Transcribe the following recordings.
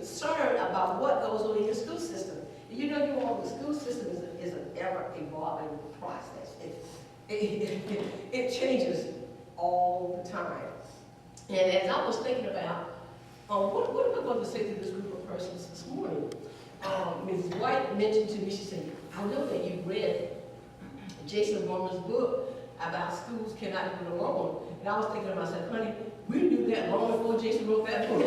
concerned about what goes on in your school system. You know, the school system is an ever-evolving process. It changes all the time. And as I was thinking about, what am I going to say to this group of persons this morning? Mrs. White mentioned to me, she said, I know that you read Jason Roman's book about schools cannot do it alone. And I was thinking to myself, honey, we knew that long before Jason wrote that book.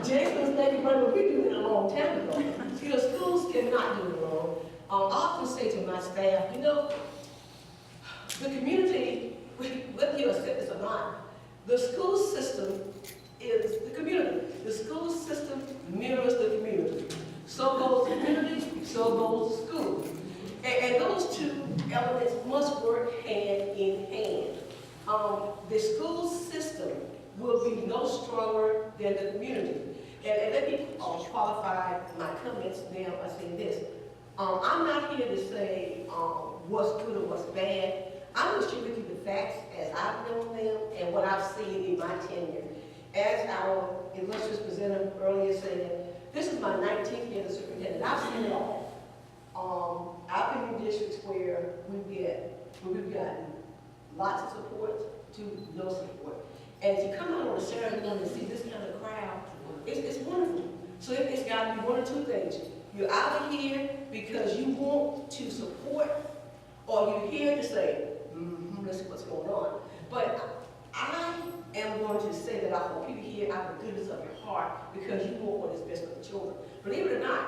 Jason was making money, but we knew it a long time ago. You know, schools cannot do it alone. I often say to my staff, you know, the community, whether you accept this or not, the school system is the community. The school system mirrors the community. So goes the community, so goes the school. And those two elements must work hand in hand. The school system will be no stronger than the community. And let me qualify my comments now by saying this. I'm not here to say what's good or what's bad. I'm going to share with you the facts as I've known them and what I've seen in my tenure. As our illustrious presenter earlier said, this is my 19th year as superintendent. I've seen it all. I've been in districts where we've gotten lots of support to no support. And to come out on a Saturday morning and see this kind of crowd, it's wonderful. So it's got to be one or two things. You're either here because you want to support, or you're here to say, let's see what's going on. But I am going to say that I hope you hear out of the goodness of your heart because you want what is best for the children. Believe it or not,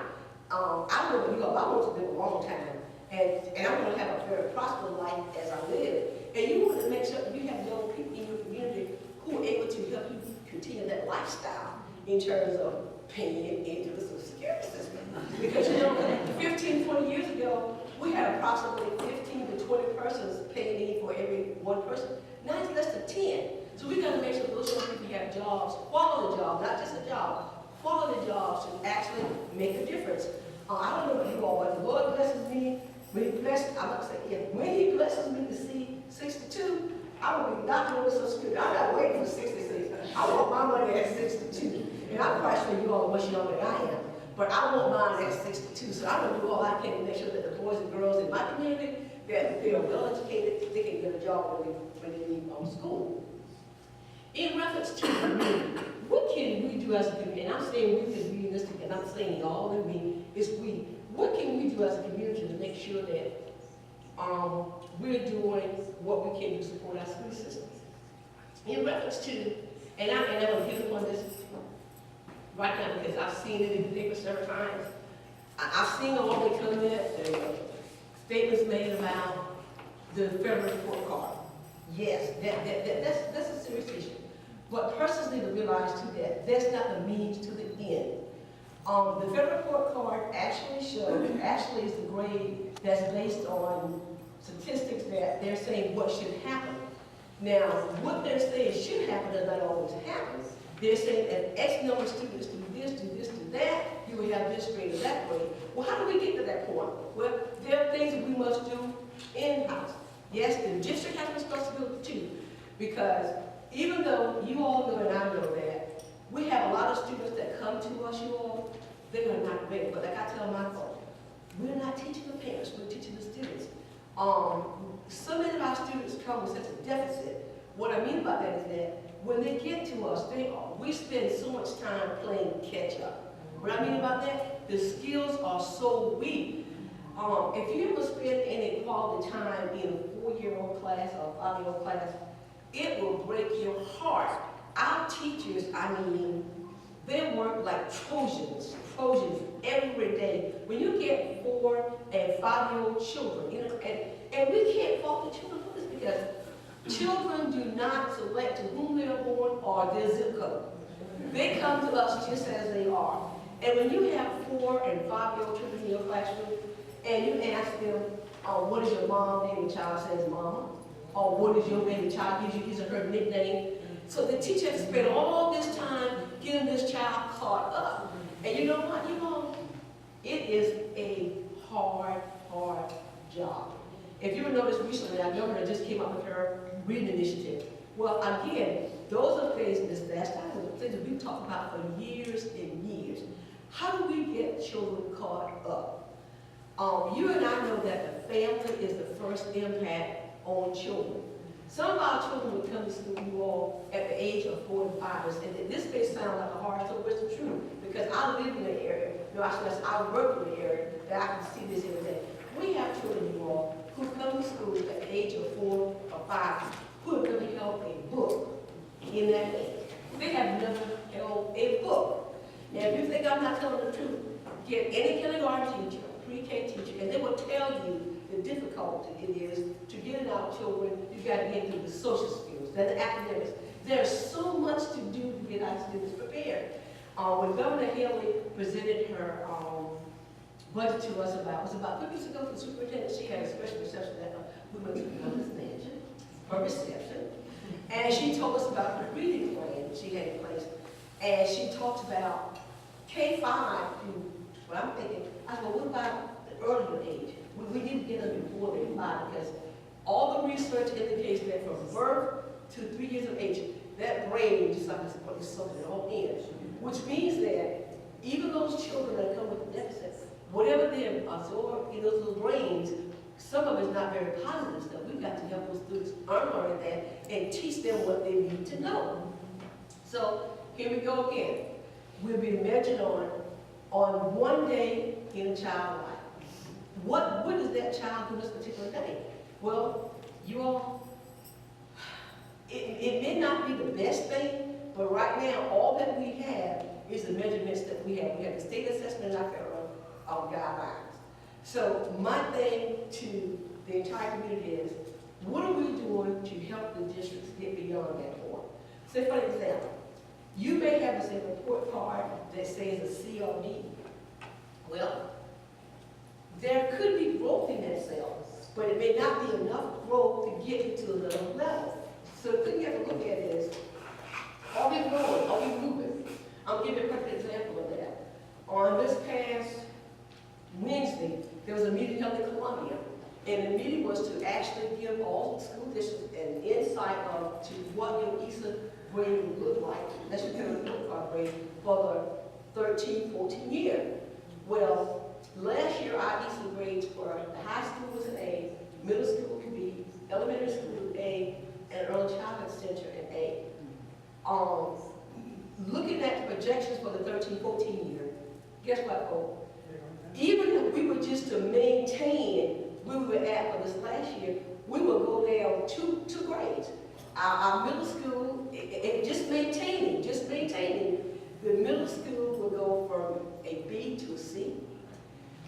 I know what you are. I want to live a long time, and I want to have a very prosperous life as I live. And you want to make sure that you have young people in your community who are able to help you continue that lifestyle in terms of paying into the Social Security system. Because you know, 15, 20 years ago, we had approximately 15 to 20 persons paying in for every one person. Now it's less than 10. So we got to make sure those young people have jobs, quality jobs, not just a job, quality jobs to actually make a difference. I don't know about you all, but the Lord blesses me. When He blesses, I'm not saying if, when He blesses me to see 62, I will be knocking on the Social Security. I'm not waiting for 66. I want my money at 62. And I'm quite sure you all are much younger than I am. But I want mine at 62. So I'm going to do all I can to make sure that the boys and girls in my community, that they are well educated, they can get a job when they leave school. In reference to the community, what can we do as a community? And I'm saying we because we're realistic, and I'm saying y'all and me is we. What can we do as a community to make sure that we're doing what we can to support our school system? In reference to, and I'm going to hit upon this right now because I've seen it in the paper several times. I've seen all the statements made about the federal report card. Yes, that's a serious issue. But persons need to realize too that that's not the means to the end. The federal report card actually is the grade that's based on statistics that they're saying what should happen. Now, what they're saying should happen does not always happen. They're saying that X number of students do this, do that, you will have this grade or that grade. Well, how do we get to that point? Well, there are things that we must do in-house. Yes, the district has responsibility too, because even though you all know and I know that, we have a lot of students that come to us, you all, they are not great, but like I tell my folks, we're not teaching the parents, we're teaching the students. So many of our students come with such a deficit. What I mean by that is that when they get to us, we spend so much time playing catch up. What I mean about that, the skills are so weak. If you ever spend any quality time in a 4-year-old class or a 5-year-old class, it will break your heart. Our teachers, I mean, they work like Trojans every day. When you get 4- and 5-year-old children, you know, and we can't fault the children for this because children do not select to whom they are born or their zip code. They come to us just as they are. And when you have 4- and 5-year-old children in your classroom, and you ask them, what is your mom name? The child says, Mama. Or what is your name? The child gives you his or her nickname. So the teacher has spent all this time getting this child caught up. And you know what? You know, it is a hard job. If you noticed recently, I know that just came up with her reading initiative. Well, again, those are things, this last time, things that we've talked about for years and years. How do we get children caught up? You and I know that the family is the first impact on children. Some of our children would come to school, you all, at the age of 4 and 5, and this may sound like a hard story, but it's the truth, because I live in the area, I work in the area, that I can see this every day. We have children, you all, who come to school at the age of 4 or 5, who have never held a book in that age. They have never held a book. Now, if you think I'm not telling the truth, get any kindergarten teacher, pre-K teacher, and they will tell you the difficulty it is to get in our children. You've got to get through the social skills, then the academics. There's so much to do to get our students prepared. When Governor Haley presented her budget to us it was about 3 weeks ago, the superintendent, she had a special reception at Women's Mansion, her reception, and she told us about the reading plan she had in place, and she talked about K-5 through, what I'm thinking, I said, well, what about the earlier age? We need to get them before they're 5, because all the research indicates that from birth to 3 years of age, that brain just like is something on in, which means that even those children that come with deficits, whatever they absorb in those little brains, some of it's not very positive stuff. We've got to help those students unlearn that and teach them what they need to know. So here we go again. We'll be measured on one day in a child's life. What does that child do this particular day? Well, you all, it may not be the best thing, but right now, all that we have is the measurements that we have. We have the state assessment and our federal guidelines. So my thing to the entire community is, what are we doing to help the districts get beyond that point? Say, for example, you may have a report card that says a C or D. Well, there could be growth in that cell, but it may not be enough growth to get you to another level. So the thing you have to look at is, are we growing? Are we moving? I'll give you a perfect example of that. On this past Wednesday, there was a meeting held in Columbia, and the meeting was to actually give all the school districts an insight to what your ESA grade would look like. That's your kind of report card grade for the 13, 14 year. Well, last year our ESA grades for the high school was an A, middle school could be, elementary school A, and early childhood center an A. Looking at the projections for the 13, 14 year, guess what, folks? Even if we were just to maintain where we were at for this last year, we would go down two grades. Our middle school, just maintaining, the middle school would go from a B to a C.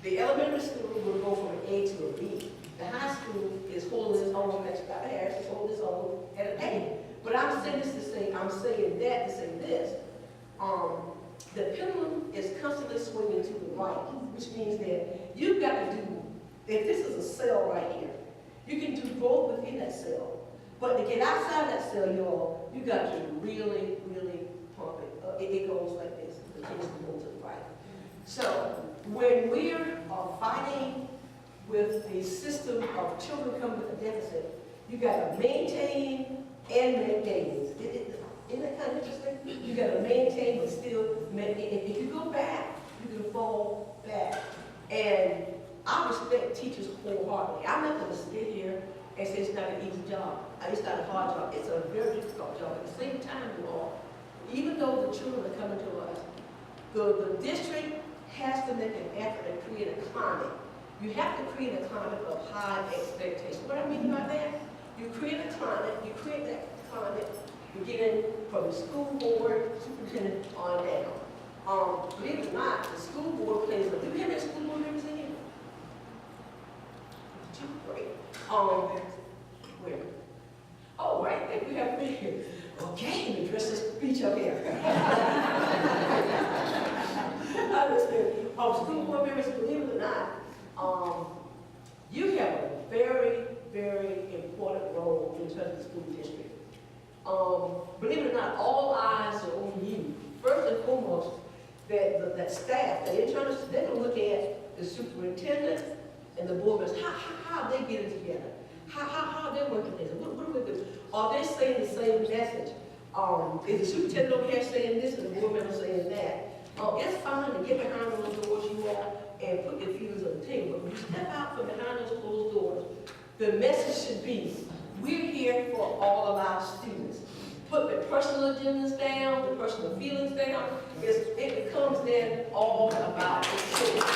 The elementary school would go from an A to a B. The high school is holding its own, that's Scott Harris is holding its own at an A. But I'm saying this to say, I'm saying that to say this. The pendulum is constantly swinging to the right, which means that you've got to do, if this is a cell right here, you can do growth within that cell. But to get outside that cell, you got to really, really pump it. It goes like this, the kids go to the right. So when we're fighting with a system of children coming with a deficit, you got to maintain and maintain. Isn't that kind of interesting? You got to maintain but still maintain. If you go back, you can fall back. And I respect teachers wholeheartedly. I'm not going to sit here and say it's not an easy job. It's not a hard job. It's a very difficult job. At the same time, you all, even though the children are coming to us, the district has to make an effort to create a climate. You have to create a climate of high expectation. What I mean by that? You create a climate, you create that climate beginning from the school board, superintendent on down. Believe it or not, the school board plays a, do we have any school board members in here? Great. Where? Oh, right there, we have me here. Okay, let me dress this speech up here. School board members, believe it or not, you have a very, very important role in terms of the school district. Believe it or not, all eyes are on you. First and foremost, that staff, the internal, they're going to look at the superintendent and the board members. How are they getting together? How are they working together? What do we do? Are they saying the same message? Is the superintendent over here saying this and the board member saying that? It's fine to get behind those doors, you all, and put your feelings on the table. But when you step out from behind those closed doors, the message should be, we're here for all of our students. Put the personal agendas down, the personal feelings down. It becomes then all about the children.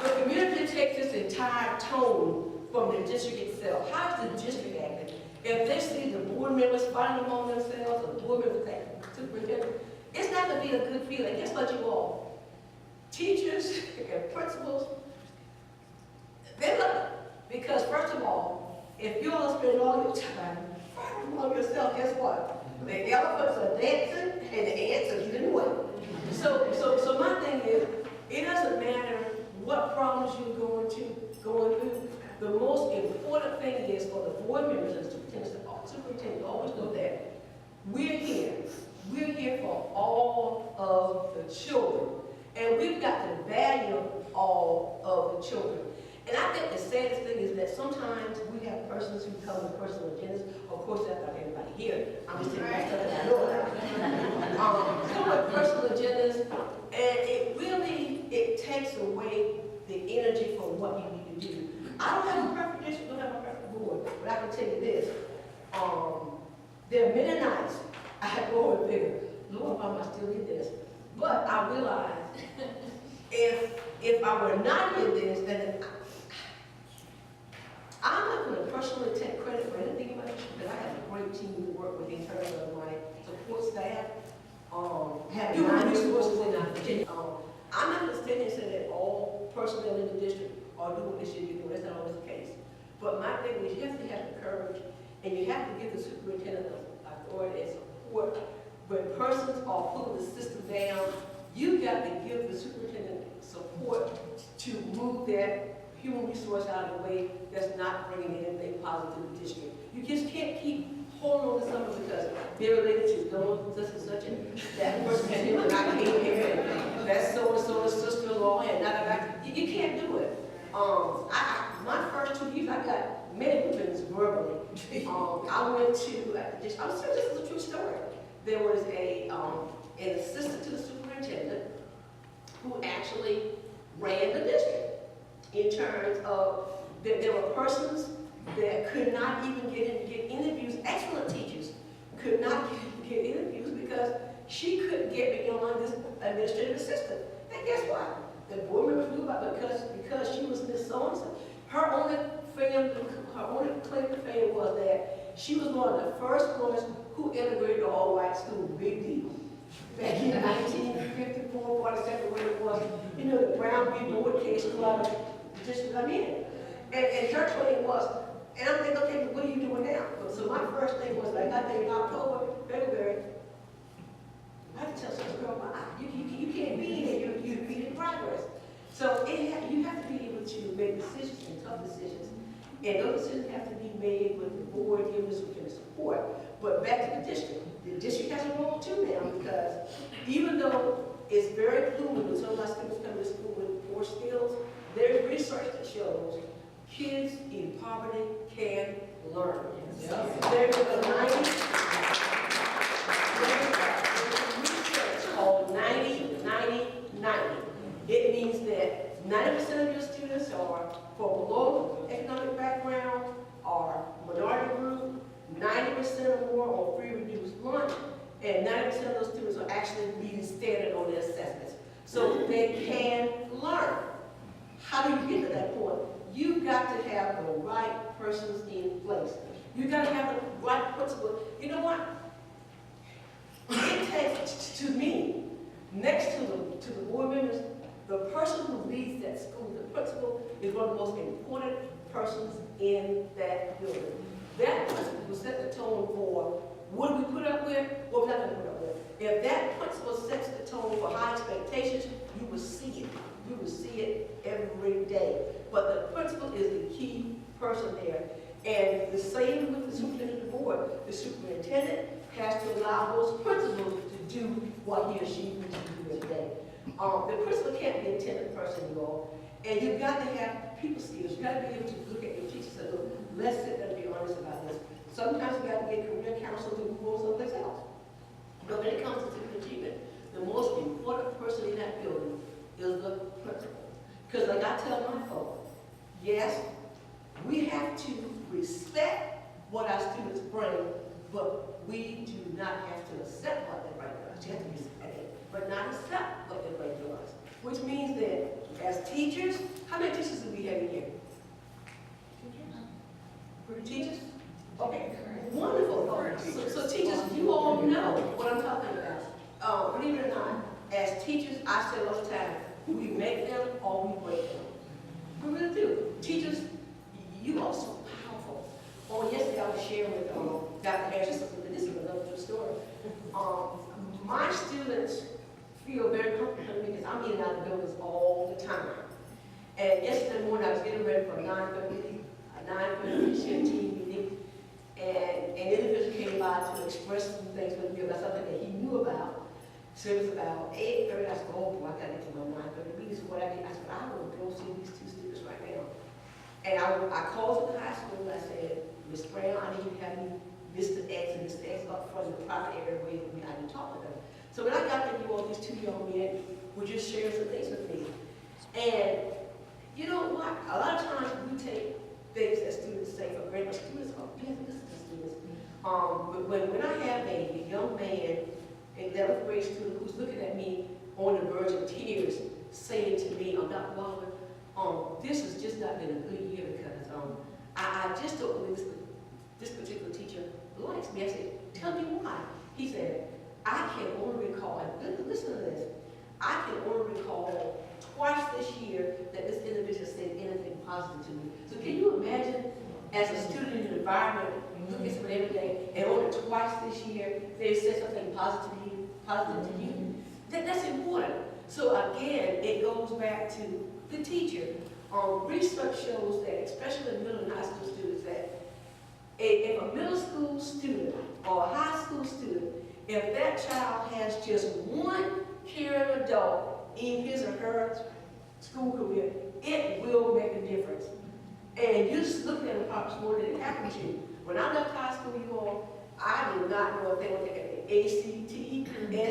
The community takes this entire tone from the district itself. How is the district acting? If they see the board members fighting among themselves, or the board members attacking the superintendent, it's not going to be a good feeling. Guess what, you all? Teachers and principals, they love it. Because first of all, if you all spend all your time fighting among yourself, guess what? The elephants are dancing and the ants are getting away. So my thing is, it doesn't matter what problems you're going through. The most important thing is for the board members and superintendents always know that we're here. We're here for all of the children. And we've got to value all of the children. And I think the saddest thing is that sometimes we have persons who come with personal agendas. Of course, that's not everybody here. I'm just saying that's something I know about. Come with personal agendas, and it takes away the energy from what you need to do. I don't have a perfect district, don't have a perfect board, but I can tell you this. There are many nights I have Lord bigger. Lord, why am I still in this? But I realize if I were not in this, then I'm not going to personally take credit for anything about it, because I have a great team to work with in terms of my support staff, have human resources in our Virginia. I'm not going to stand here and say that all personnel in the district are doing what they should be doing. That's not always the case. But my thing is, you have to have the courage, and you have to give the superintendent authority and support. When persons are pulling the system down, you got to give the superintendent support to move that human resource out of the way that's not bringing anything positive to the district. You just can't keep holding on to something because they're related to such and such, and that person had him and I came here, and that's so-and-so's sister-in-law, and you can't do it. My first 2 years, I got many women's verbally. I went to, I'm serious, this is a true story. There was an assistant to the superintendent who actually ran the district in terms of that there were persons that could not even get interviews. Excellent teachers could not get interviews because she couldn't get beyond this administrative assistant. And guess what? The board members knew about it because she was Miss So-and-so. Her only claim to fame was that she was one of the first ones who integrated the all-white school. Big deal. Back in 1954, 47, where it was, you know, the Brown v. Board case club, just come in. And her claim was, and I'm thinking, okay, what are you doing now? So my first thing was, like, I think in October, February, I had to tell some girl, you can't be here, you're beating progress. So you have to be able to make decisions and tough decisions. And those decisions have to be made with the board giving us support. But back to the district. The district has a role too now, because even though it's very fluid when some of my students come to school with poor skills, there's research that shows kids in poverty can learn. There's a research called 90-90-90. It means that 90% of your students are from below economic background, are minority group, 90% or more on free reduced lunch, and 90% of those students are actually meeting standard on their assessments. So they can learn. How do you get to that point? You've got to have the right persons in place. You've got to have the right principal. You know what? It takes, to me, next to the board members, the person who leads that school, the principal, is one of the most important persons in that building. That person will set the tone for what do we put up with, what we're not going to put up with. If that principal sets the tone for high expectations, you will see it. You will see it every day. But the principal is the key person there. And the same with the superintendent of the board. The superintendent has to allow those principals to do what he or she needs to do every day. The principal can't be a tenant person, you all. And you've got to have people skills. You've got to be able to look at your teachers and say, look, let's sit there and be honest about this. Sometimes you've got to get career counsel to move on someplace else. But when it comes to student achievement, the most important person in that building is the principal. Because like I tell my folks, yes, we have to respect what our students bring, but we do not have to accept what they bring to us. You have to respect it, but not accept what they bring to us. Which means that as teachers, how many teachers do we have in here? Teachers? Okay, wonderful. So teachers, you all know what I'm talking about. Believe it or not, as teachers, I say all the time, we make them or we break them. We really do. Teachers, you are so powerful. Yesterday I was sharing with Dr. Harris, this is another true story. My students feel very comfortable because I'm in and out of the buildings all the time. And yesterday morning I was getting ready for a 9:30 shift team meeting, and an individual came by to express some things with me about something that he knew about. So it was about 8:30. I said, oh boy, I got to get to my 9:30 meeting. So what I did, I said, I will go see these two students right now. And I called to the high school and I said, Ms. Brown, I need you to have me Mr. X and Mr. X up front in the private area where I can talk with them. So when I got there, you all, these two young men were just sharing some things with me. And you know what? A lot of times we take things that students say for granted. Students are business students. But when I have a young man, an 11th grade student who's looking at me on the verge of tears, saying to me, Dr. Waller, this has just not been a good year because I just don't believe this particular teacher likes me. I said, tell me why. He said, I can only recall, and listen to this, I can only recall twice this year that this individual said anything positive to me. So can you imagine, as a student in an environment, you look at someone every day, and only twice this year they said something positive to you? That's important. So again, it goes back to the teacher. Research shows that, especially in middle and high school students, that if a middle school student or a high school student, if that child has just one caring adult in his or her school career, it will make a difference. And you just look at the pops more than it happened to you. When I left high school, you all, I did not know if they were taking ACT,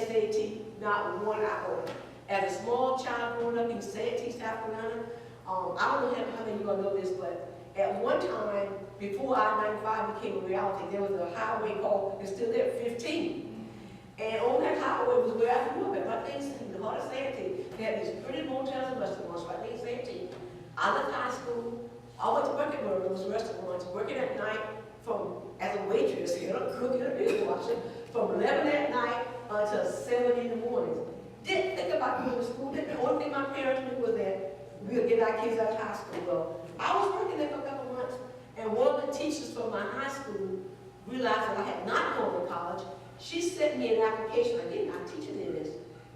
SAT, not one iota. As a small child growing up in Santee, South Carolina, I don't know how many of you are going to know this, but at one time, before I-95 became a reality, there was a highway called, it's still there, 15. And on that highway was where I grew up at, right there in the heart of Santee. They had these pretty motels and restaurants right there in Santee. I left high school, I went to work at one of those restaurants, working at night as a waitress, cooking a dishwasher, from 11 at night until 7 in the morning. Didn't think about going to school. The only thing my parents knew was that we would get our kids out of high school. Well, I was working there for a couple months, and one of the teachers from my high school realized that I had not gone to college. She sent me an application. I didn't, I'm teaching in this.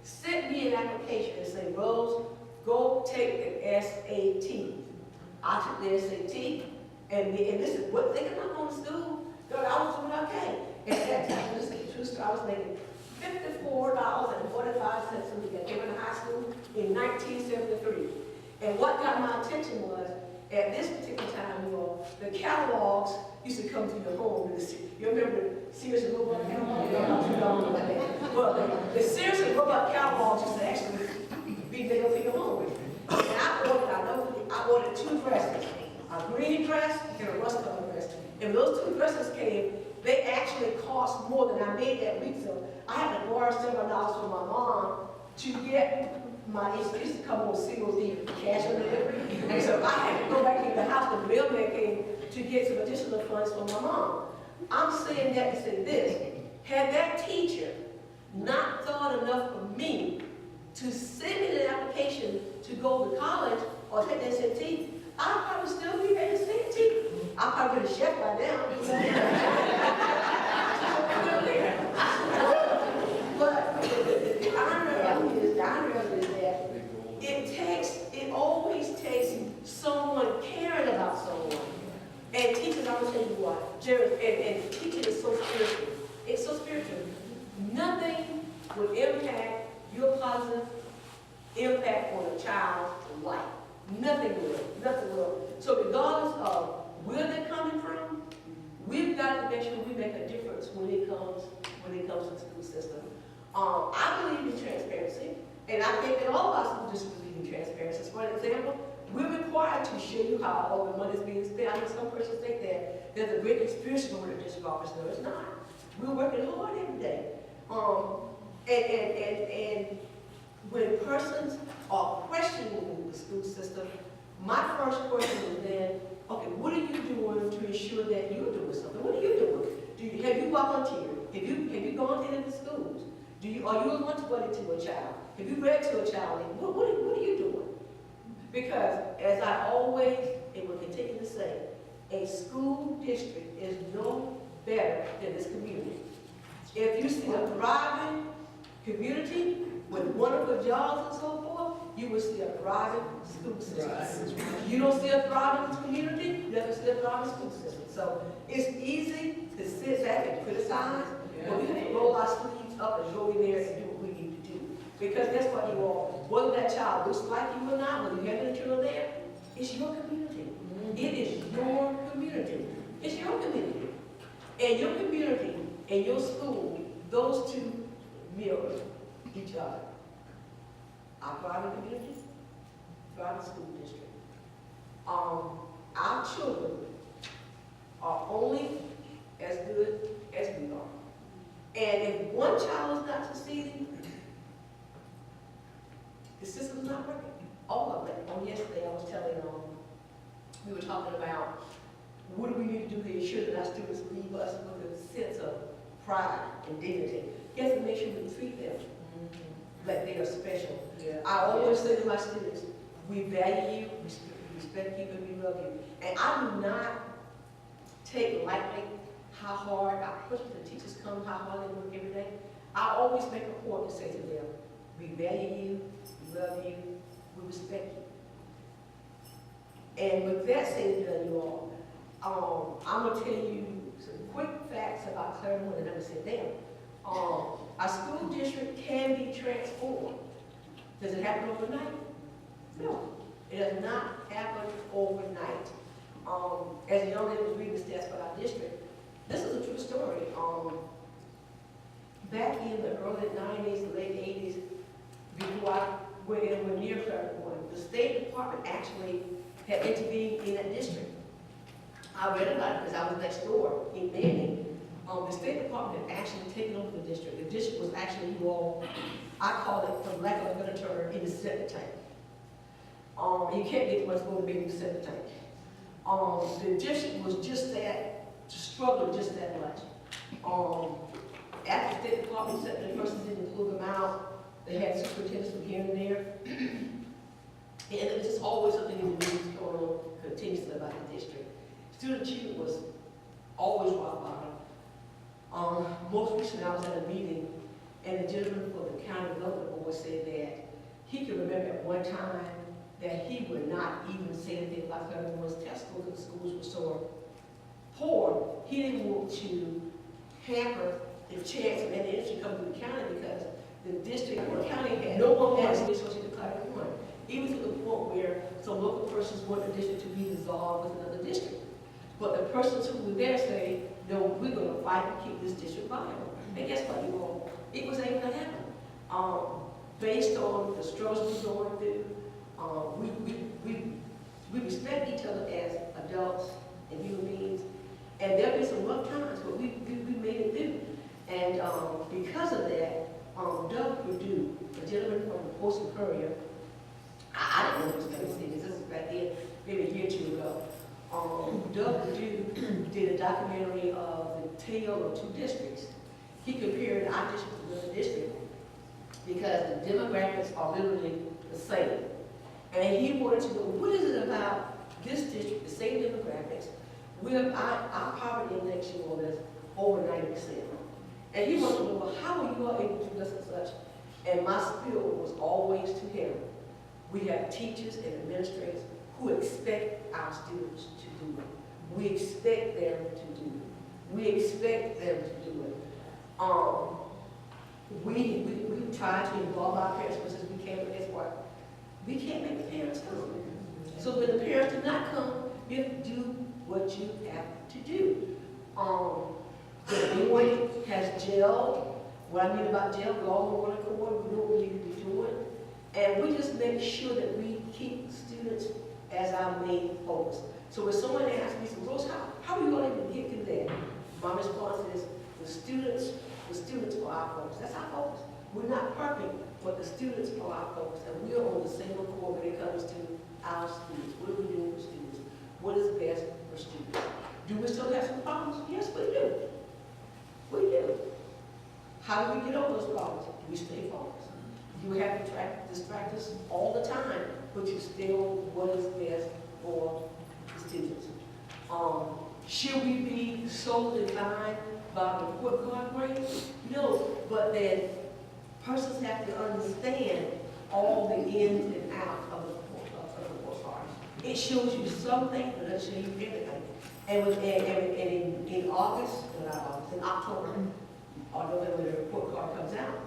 Sent me an application and said, Rose, go take the SAT. I took the SAT, and this is what, thinking I'm going to school, girl, I was doing okay. At that time, this is a true story, I was making $54.45 a week. I came into high school in 1973. And what got my attention was, at this particular time, you all, the catalogs used to come to your home. You remember the Sears and Roebuck catalogs? Well, the Sears and Roebuck catalogs used to actually be delivered to your home. And I ordered two dresses, a green dress and a rust-colored dress. And those two dresses came, they actually cost more than I made that week. So I had to borrow $7 from my mom to get it used to come on single D cash on delivery. And so I had to go back in the house, the mailman came to get some additional funds from my mom. I'm saying that to say this, had that teacher not thought enough of me to send me the application to go to college or take the SAT, I'd probably still be at the SAT. I'd probably be a chef by now. But the irony is that it always takes someone caring about someone. And teachers, I'm going to tell you what, Jared, and teaching is so spiritual. It's so spiritual. Nothing would impact your positive impact on a child's life Nothing will, nothing will. So regardless of where they're coming from, we've got to make sure we make a difference when it comes to the school system. I believe in transparency, and I think that all of our school districts believe in transparency. So for example, we're required to show you how all the money is being spent. I know some persons think that there's a great experience going to the district office. No, it's not. We're working hard every day. And when persons are questioning the school system, my first question is then, okay, what are you doing to ensure that you're doing something? What are you doing? Have you volunteered? Have you gone into the schools? Are you a lunch buddy to a child? Have you read to a child? What are you doing? Because as I always and will continue to say, a school district is no better than this community. If you see a thriving community with wonderful jobs and so forth, you will see a thriving school system. Right. You don't see a thriving community, you don't see a thriving school system. So it's easy to sit back and criticize, but we have to roll our sleeves up and go in there and do what we need to do. Because that's what you are. Whether that child looks like you or not, whether you have any children there, it's your community. It is your community. It's your community. And your community and your school, those two mirror each other. Our private community, private school district. Our children are only as good as we are. And if one child is not succeeding, the system's not working. All of it. Yesterday I was telling we were talking about what do we need to do to ensure that our students leave us with a sense of pride and dignity. You have to make sure we treat them like they are special. Yeah. I always say to my students, we value you, we respect you, and we love you. And I do not take lightly how hard our principals and teachers come, how hard they work every day. I always make a point to say to them, we value you, we love you, we respect you. And with that said and done, you all, I'm going to tell you some quick facts about Claremont and I'm going to sit down. Our school district can be transformed. Does it happen overnight? No, it does not happen overnight. As a young lady was reading the stats for our district, this is a true story. Back in the early 90s, late 80s, before I went anywhere near Claremont, the State Department actually had intervened in that district. I read about it because I was next door in Manning. The State Department had actually taken over the district. The district was actually, you all, I call it, for lack of a better term, in the septic tank. You can't get much more to be in the septic tank. The district was just that, struggling just that much. After the State Department said the persons didn't pull them out, they had superintendents from here and there. And it was just always something in the news going on continuously about the district. Student achievement was always rock bottom. Most recently, I was at a meeting, and the gentleman for the county development board said that he could remember at one time that he would not even say anything about Claremont test scores because the schools were so poor. He didn't want to hamper the chance of any industry coming to the county because the district or the county had no one has resources to Claremont. Even to the point where some local persons want the district to be dissolved with another district. But the persons who were there say, no, we're going to fight to keep this district viable. And guess what, you all? It was able to happen. Based on the struggles we're going through, we respect each other as adults and human beings. And there'll be some rough times, but we made it through. And because of that, Doug Perdue, a gentleman from the Post-Courier, I didn't know he was going to see this. This is back then, maybe a year or two ago. Doug Perdue did a documentary of the tale of two districts. He compared our district to another district because the demographics are literally the same. And he wanted to know, what is it about this district, the same demographics, with our poverty index is over 90%. And he wanted to know, well, how are you all able to do this and such? And my spiel was always to him. We have teachers and administrators who expect our students to do it. We expect them to do it. We expect them to do it. We try to involve our parents as much as we can, but guess what? We can't make the parents come. So when the parents do not come, you have to do what you have to do. The board has gelled. What I mean about gel, we all want to coordinate, we know what we need to be doing. And we just make sure that we keep students as our main focus. So when someone asks me, Rose, how are we going to get to that? My response is, the students are our focus. That's our focus. We're not perfect, but the students are our focus. And we are on the same accord when it comes to our students. What are we doing for students? What is best for students? Do we still have some problems? Yes, we do. We do. How do we get over those problems? Do we stay focused? You have distractors all the time, but you still what is best for the students. Should we be so defined by the report card grade? No, but then persons have to understand all the ins and outs of the report card. It shows you something, but it doesn't show you everything. And in August, in October, or November, when the report card comes out,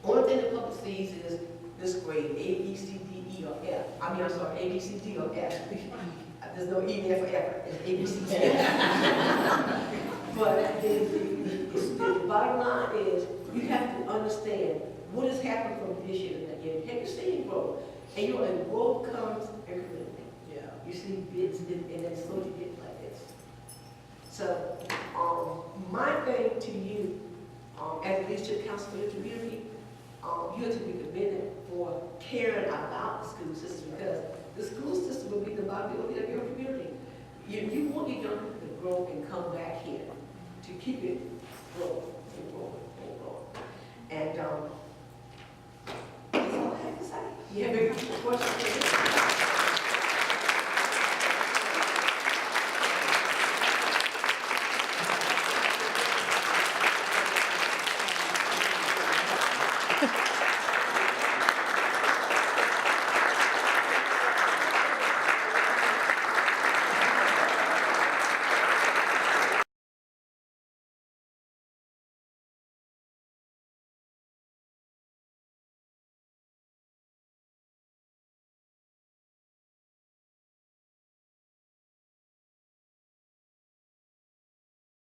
only thing the public sees is this grade, A, B, C, D, E, or F. I mean, I'm sorry, A, B, C, D, or F. There's no E there for F, it's A, B, C, D, F. But the bottom line is, you have to understand what has happened from this year to that year. You have to see growth. And and growth comes incrementally. Yeah. You see bits, and then slowly get like this. So, my thing to you, as a leadership council for the community, you have to be committed for caring about the school system, because the school system will be the viability of your community. You want your young people to grow and come back here to keep it growing and growing and growing. And that's all I have to say. You have any questions?